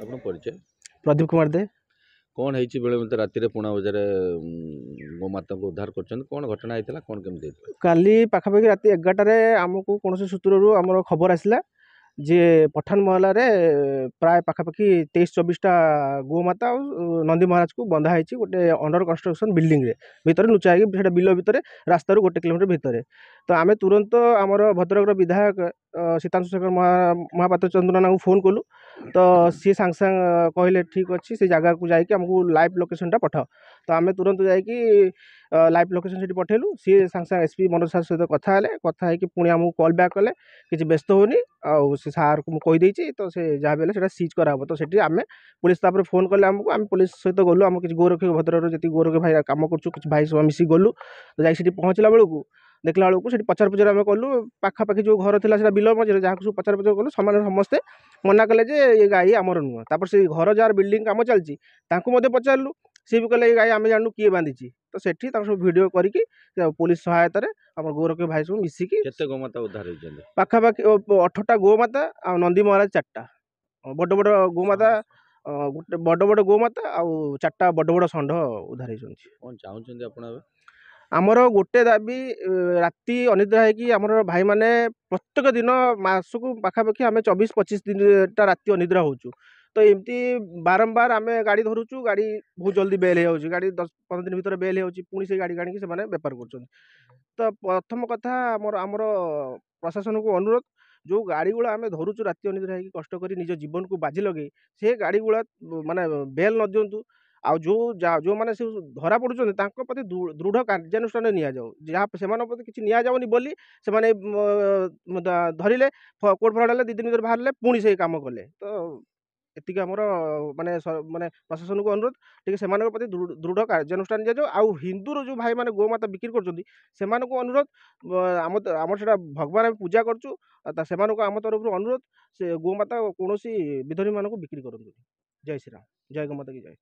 ଆପଣ ପରିଚୟ प्रदीप कुमार दे। कौन है बेले मत राति पुणा बजार गोमाता को उद्धार कर कौन घटना होता कौन केमती काली पाखापाखि राति 11टार आमको कौन सूत्रु आमर खबर आसला जे पठान महला रे प्राय पाखापाखि 23-24टा गोमाता और नंदी महाराज को बंधा है गोटे अंडर कंस्ट्रक्शन बिल्डिंग रे भितर लुचा बिल भितर रास्ता गोटे किलोमीटर भितर। तो आम तुरंत आमर भद्रक विधायक सीतांशु शेखर महापात्र चंद्रना को फोन कलु। तो सी सांग सांग कहले ठीक अच्छे से जगह को जाकि आमको लाइव लोकेशन पठाओ। तो आम तुरंत जाकि लाइव लोकेशन से पठेलु। सी सांग सांग एसपी मनोज सार सहित कथा है पुणी आमको कॉल बैक कले किसी व्यस्त होनी आउ से सार को कहीदे तो से जहाँ भी है सीज कराब। तो सेठी आम पुलिस तापर फोन कले आमको आम पुलिस सहित गलु आम किसी गोरक्ष भद्रक जी गोरक्ष भाई कम कर भाई सब मिसिक गलु। तो जाकि पहुँचला बेलू देखला बेलू से पचार पुचार आम कलु पाखापाखि जो घर था बिल मझे जहाँ सब पचार पुचार कलु समस्ते मना कले ये गाई आमर नुह। तापर से घर जार बिल्डिंग कम चलती पचारू सी भी कहले गाई आम जानू किए बांधी। तो सेठी सब भिड करके पुलिस सहायतार आम गोरक्ष भाई सब मिसिकी गोमाता उद्धार होती पाखापाखि 18टा गोमाता आ नंदी महाराज 4टा बड़ बड़ गोमाता गोटे बड़ बड़ गोमाता आउ 4टा बड़ बड़ षंढ उद्धार होती। कौन चाहते आप आमर गोटे दाबी राति अनिद्रा है आमर भाई माने प्रत्येक दिन मासक पाखापाखि आम 24-25 दिन राति अनिद्रा होचु। तो एमती बारंबार आम गाड़ी धरुचु गाड़ी बहुत जल्दी बेल हो गाड़ी 10-15 दिन भर बेल हो पुणी से गाड़ी गाड़ी से बेपार कर। तो प्रथम कथा आमर आमर प्रशासन को अनुरोध जो गाड़ी गुड़ा आम धरुचु राति अनिद्रा है कष्ट कर निज जीवन को बाजी लगे से गाड़ी गुड़ा माने बेल न दिंतु। आउ जो मैंने से धरा पड़ुं प्रति दृढ़ कार्यानुष्ठान नि जाऊ जहाँ से प्रति किसी नि जाऊनी बोली से धरले कोर्ट फराड़े 2 दिन भर बाहर पुणी से कम कले। तो एतिक आमर माने माने प्रशासन को अनुरोध टे से प्रति दृढ़ कार्यानुष्ठान दि जाऊ। आउ हिंदूर जो भाई माने गोमाता बिक्री कर अनुरोध आम से भगवान पूजा करचु आम तरफ अनुरोध से गोमाता कौन विधर्मी मानक बिक्री करूँ। जय श्री राम, जय गोमाता की जय।